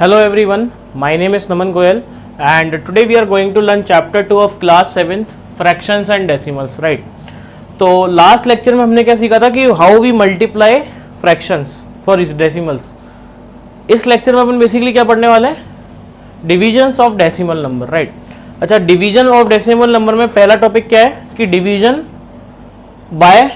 Hello everyone, my name is Naman Goyal and today we are going to learn chapter 2 of class 7th fractions and decimals, right? तो last lecture में हमने क्या सीखा था कि how we multiply fractions for decimals. इस lecture में अपन बेसिकली क्या पढ़ने वाले हैं, divisions of decimal number, right. अच्छा, डिवीजन ऑफ डेसिमल नंबर में पहला टॉपिक क्या है कि division by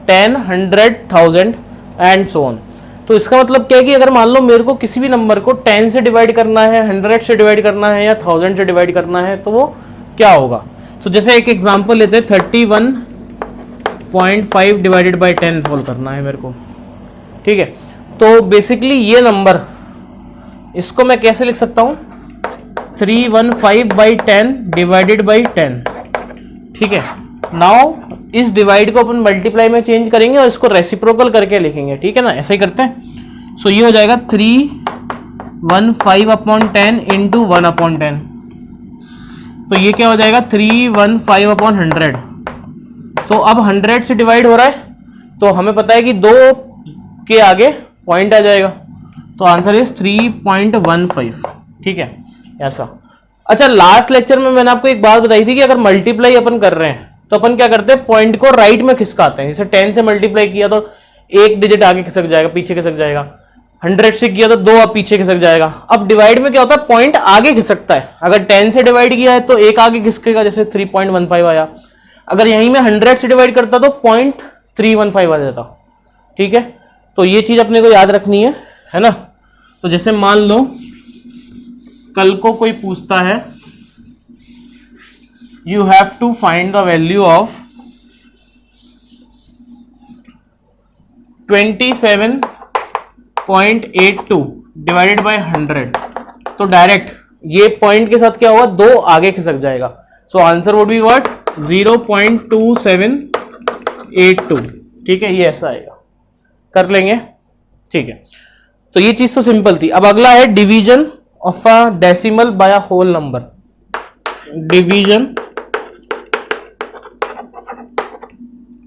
10, 100, 1000 and so on. तो इसका मतलब क्या है कि अगर मान लो मेरे को किसी भी नंबर को 10 से डिवाइड करना है, 100 से डिवाइड करना है या 1000 से डिवाइड करना है तो वो क्या होगा। तो जैसे एक एग्जांपल लेते हैं, 31.5 डिवाइडेड बाय 10 सॉल्व करना है मेरे को, ठीक है। तो बेसिकली ये नंबर, इसको मैं कैसे लिख सकता हूँ, 315/10 डिवाइडेड बाई 10, ठीक है। नाउ इस डिवाइड को अपन मल्टीप्लाई में चेंज करेंगे और इसको रेसिप्रोकल करके लिखेंगे, ठीक है ना, ऐसे ही करते हैं। सो ये हो जाएगा 315/10 इंटू 1/10। तो ये क्या हो जाएगा 315/100। सो अब 100 से डिवाइड हो रहा है तो हमें पता है कि 2 के आगे पॉइंट आ जाएगा, तो आंसर इज 3.15, ठीक है, ऐसा। अच्छा, लास्ट लेक्चर में मैंने आपको एक बात बताई थी कि अगर मल्टीप्लाई अपन कर रहे हैं तो अपन क्या करते हैं, पॉइंट को राइट में खिसकाते हैं। जैसे 10 से मल्टीप्लाई किया तो एक डिजिट आगे खिसक जाएगा, पीछे खिसक जाएगा। 100 से किया तो 2 अब पीछे खिसक जाएगा। अब डिवाइड में क्या होता है, पॉइंट आगे खिसकता है। अगर 10 से डिवाइड किया है तो एक आगे खिसकेगा, जैसे 3.15 आया। अगर यहीं में 100 से डिवाइड करता तो 0.315 आ जाता, ठीक है। तो ये चीज अपने को याद रखनी है ना। तो जैसे मान लो कल को कोई पूछता है, you have to find the value of 27.82 divided by 100। तो डायरेक्ट ये पॉइंट के साथ क्या होगा, 2 आगे खिसक जाएगा। So answer would be what, 0.2782, ठीक है, ये ऐसा आएगा। कर लेंगे, ठीक है। तो ये चीज तो सिंपल थी। अब अगला है division of a decimal by a whole number. Division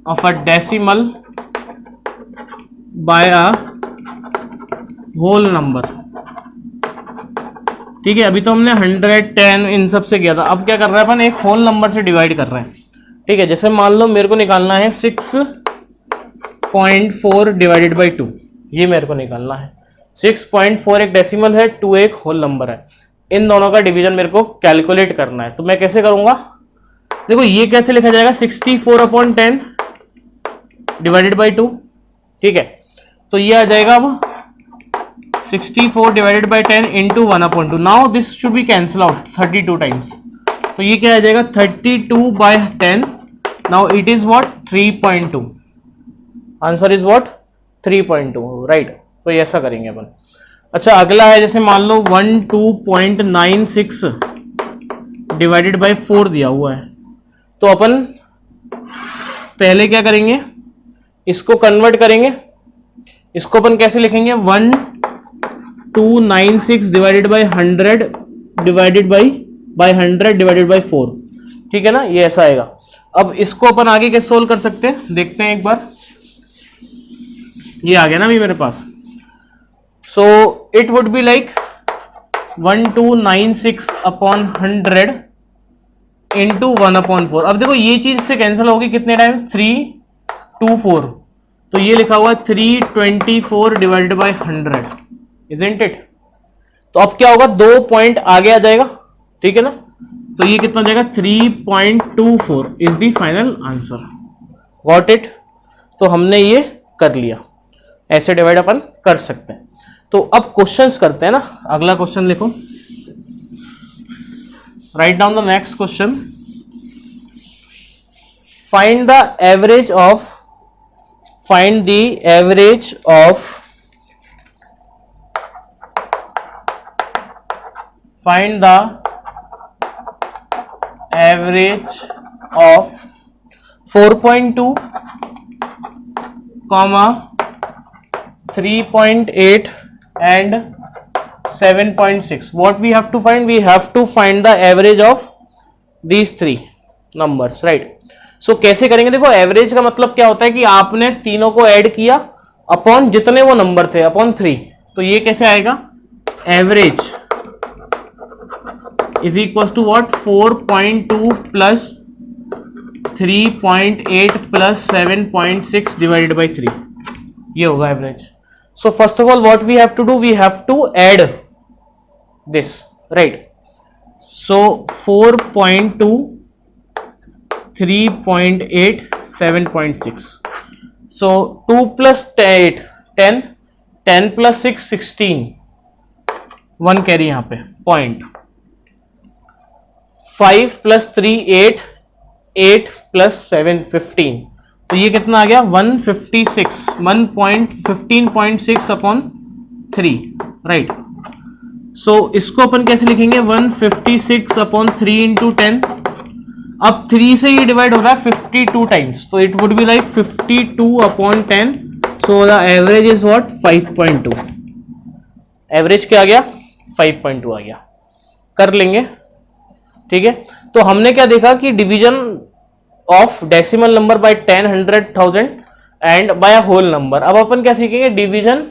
of a decimal by a whole number, ठीक है। अभी तो हमने 100, 10 इन सब से किया था। अब क्या कर रहे हैं अपन, एक होल नंबर से डिवाइड कर रहे हैं, ठीक है। जैसे मान लो मेरे को निकालना है 6.4 डिवाइडेड बाई 2, ये मेरे को निकालना है। 6.4 एक डेसिमल है, 2 एक होल नंबर है। इन दोनों का डिवीजन मेरे को कैलकुलेट करना है। तो मैं कैसे करूंगा, देखो ये कैसे लिखा जाएगा, 64/10 डिवाइडेड बाई 2, ठीक है। तो ये आ जाएगा अब 64 divided by 10 into 1/2। Now this should be cancel out 32 times. तो ये क्या आ जाएगा 32/10। Now it is what, 3.2। Answer is what, 3.2, right. तो ये ऐसा करेंगे अपन। अच्छा, अगला है, जैसे मान लो 12.96 डिवाइडेड बाई 4 दिया हुआ है। तो अपन पहले क्या करेंगे, इसको कन्वर्ट करेंगे। इसको अपन कैसे लिखेंगे, 1296 divided by 100 divided by 100 divided by 4, ठीक है ना, ये ऐसा आएगा। अब इसको अपन आगे कैसे सोल्व कर सकते हैं, देखते हैं एक बार। ये आ गया ना अभी मेरे पास। So it would be like 1296/100 into 1/4। अब देखो ये चीज से कैंसिल होगी कितने टाइम्स, 324। तो ये लिखा हुआ 324 डिवाइडेड बाई 100, इजंट इट। तो अब क्या होगा, 2 पॉइंट आगे आ जाएगा, ठीक है ना। तो ये कितना हो जाएगा, 3.24 is the final answer. Got it. तो हमने ये कर लिया, ऐसे डिवाइड अपन कर सकते हैं। तो अब क्वेश्चंस करते हैं ना। अगला क्वेश्चन लिखो, write down the next question. Find the average of 4.2, 3.8 and 7.6. What we have to find? We have to find the average of these 3 numbers, right? So कैसे करेंगे, देखो एवरेज का मतलब क्या होता है कि आपने तीनों को ऐड किया अपॉन जितने वो नंबर थे अपॉन 3। तो ये कैसे आएगा, average is equal to what, 4.2 plus 3.8 plus 7.6 divided by 3, ये होगा average. So first of all what we have to do, we have to add this, right. So 4.2, 3.8, 7.6. So 2 plus 8 10, 10 plus 6 16, 1 carry यहां पे point. 5 plus 3 8, 8 plus 7 15. तो ये कितना आ गया 156, 1.15.6 upon 3, right. सो इसको अपन कैसे लिखेंगे, 156 अपॉन 3 इंटू 10. अब 3 से ये डिवाइड हो रहा है 52 टाइम्स, तो it would be like 52 upon 10. So the average is what, 5.2. Average क्या आ गया, 5.2 आ गया. कर लेंगे, ठीक है. तो हमने क्या देखा कि division of decimal number by 10, 100, 1000 and by a whole number. अब अपन क्या सीखेंगे, division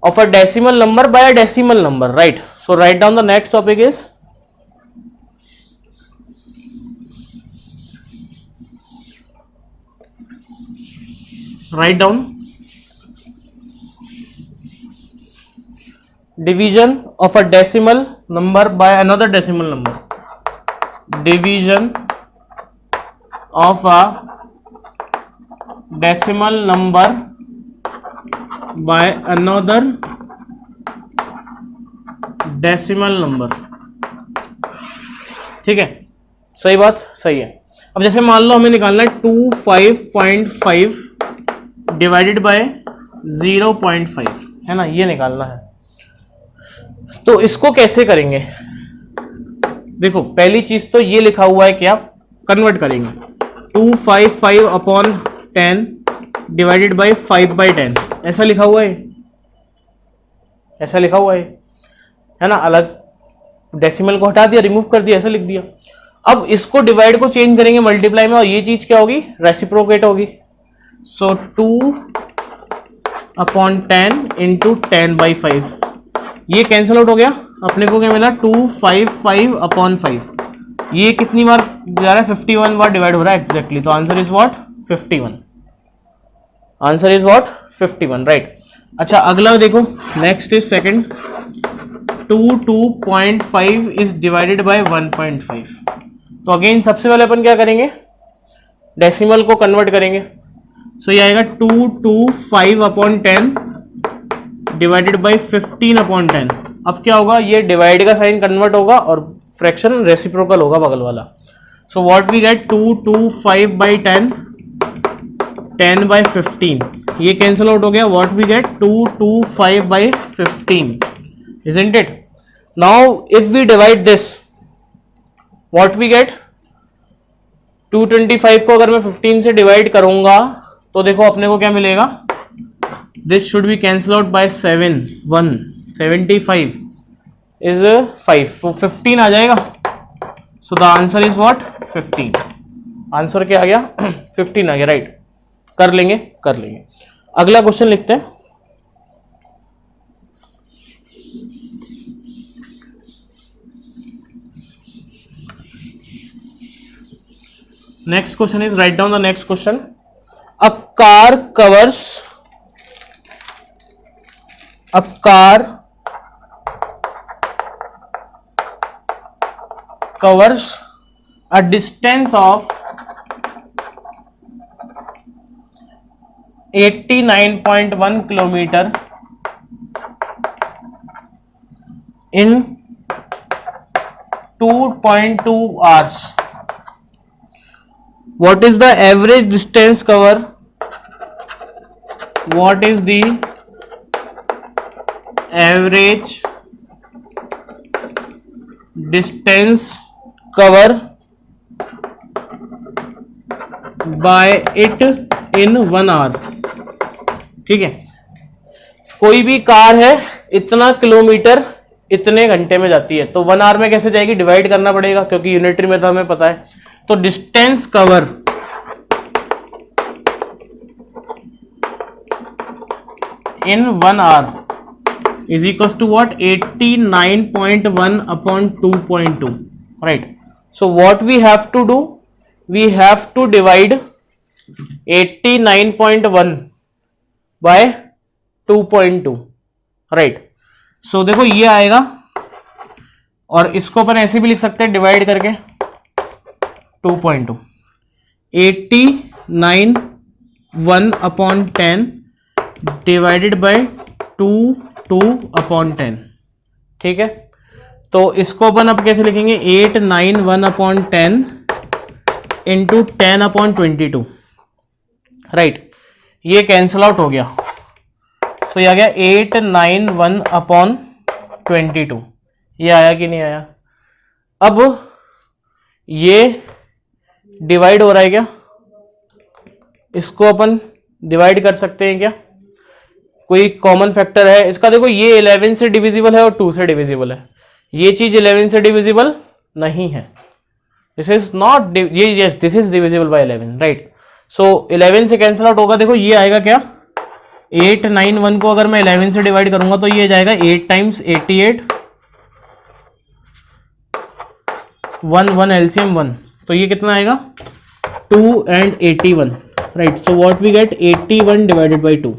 of a decimal number by a decimal number, right. So write down the next topic is write down division of a decimal number by another decimal number. Division of a decimal number by another decimal number. ठीक है, सही बात, सही है. अब जैसे मान लो हमें निकालना है 25.5 डिवाइडेड बाय 0.5, है ना, ये निकालना है. तो इसको कैसे करेंगे, देखो पहली चीज तो ये लिखा हुआ है कि आप कन्वर्ट करेंगे 255 अपॉन 10 डिवाइडेड बाय 5/10, ऐसा लिखा हुआ है, ऐसा लिखा हुआ है ना. अलग डेसिमल को हटा दिया, रिमूव कर दिया, ऐसा लिख दिया. अब इसको डिवाइड को चेंज करेंगे मल्टीप्लाई में, और ये चीज क्या होगी, रेसिप्रोकेट होगी. सो 2 अपॉन 10 इंटू 10/5, ये कैंसिल आउट हो गया. अपने को क्या मिला, 255 अपॉन 5. ये कितनी बार जा रहा है, 51 बार डिवाइड हो रहा है एग्जैक्टली. तो answer is what, 51. Answer is what, 51, right. अच्छा अगला देखो, next is second. 2.5 is divided by 1.5. तो अगेन सबसे पहले अपन क्या करेंगे, डेसिमल को कन्वर्ट करेंगे. सो ये आएगा 225 अपॉन 10 डिवाइडेड बाई 15 अपॉन 10. अब क्या होगा, ये डिवाइड का साइन कन्वर्ट होगा और फ्रैक्शन रेसिप्रोकल होगा बगल वाला. So what we get, 225 by 10, 10 by 15, ये कैंसिल आउट हो गया. What we get, 225 by 15, isn't it? Now if we divide this, what we get, 225 को अगर मैं 15 से डिवाइड करूंगा तो देखो अपने को क्या मिलेगा, this should be cancel out by 7, 1, 75 is 5, तो 15 आ जाएगा. So the answer is what, 15. Answer क्या आ गया, 15 आ गया, राइट. कर लेंगे, कर लेंगे. अगला क्वेश्चन लिखते हैं. Next question is, write down the next question. A car covers a distance of 89.1 kilometer in 2.2 hours. What is the average distance cover? What is the average distance cover by it in 1 hour? ठीक है, कोई भी car है इतना kilometre इतने घंटे में जाती है, तो 1 आवर में कैसे जाएगी, डिवाइड करना पड़ेगा क्योंकि यूनिटरी में तो हमें पता है. तो distance cover in 1 hour is equal to what 89.1 upon 2.2 right. So what we have to do, we have to divide 89.1 by 2.2 right. So देखो ये आएगा और इसको अपन ऐसे भी लिख सकते हैं डिवाइड करके 2.2 89.1 अपॉन 10 डिवाइडेड बाय 2 अपॉन 10. ठीक है, तो इसको अपन अब कैसे लिखेंगे 891 अपॉन 10 इंटू 10 अपॉन 22 राइट. ये कैंसल आउट हो गया. तो ये आ गया 891 अपॉन 22. ये आया कि नहीं आया. अब ये डिवाइड हो रहा है क्या, इसको अपन डिवाइड कर सकते हैं क्या, कोई कॉमन फैक्टर है इसका. देखो ये 11 से डिविजिबल है और 2 से डिविजिबल है. ये चीज 11 से डिविजिबल नहीं है. दिस इज नॉट, ये yes this is divisible by 11 right. So 11 से कैंसिल आउट होगा. देखो ये आएगा क्या 891 को अगर मैं 11 से डिवाइड करूंगा तो ये जाएगा 8 टाइम्स 88 1 एलसीएम 1. तो ये कितना आएगा 2 and 81 right. So what we get 81 divided by 2.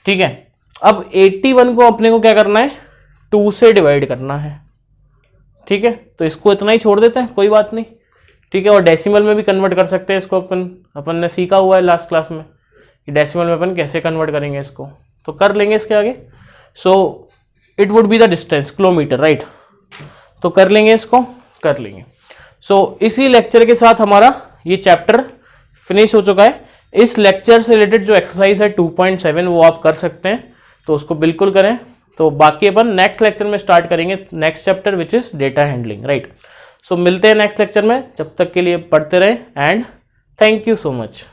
ठीक है, अब 81 को अपने को क्या करना है 2 से डिवाइड करना है. ठीक है, तो इसको इतना ही छोड़ देते हैं, कोई बात नहीं. ठीक है, और डेसिमल में भी कन्वर्ट कर सकते हैं इसको. अपन ने सीखा हुआ है लास्ट क्लास में कि डेसिमल में अपन कैसे कन्वर्ट करेंगे इसको, तो कर लेंगे इसके आगे. सो it would be the distance kilometre right. तो कर लेंगे इसको, कर लेंगे. सो इसी लेक्चर के साथ हमारा ये चैप्टर फिनिश हो चुका है. इस लेक्चर से रिलेटेड जो एक्सरसाइज है 2.7 वो आप कर सकते हैं, तो उसको बिल्कुल करें. तो बाकी अपन नेक्स्ट लेक्चर में स्टार्ट करेंगे next chapter which is data handling right. So मिलते हैं नेक्स्ट लेक्चर में. जब तक के लिए पढ़ते रहें and thank you so much.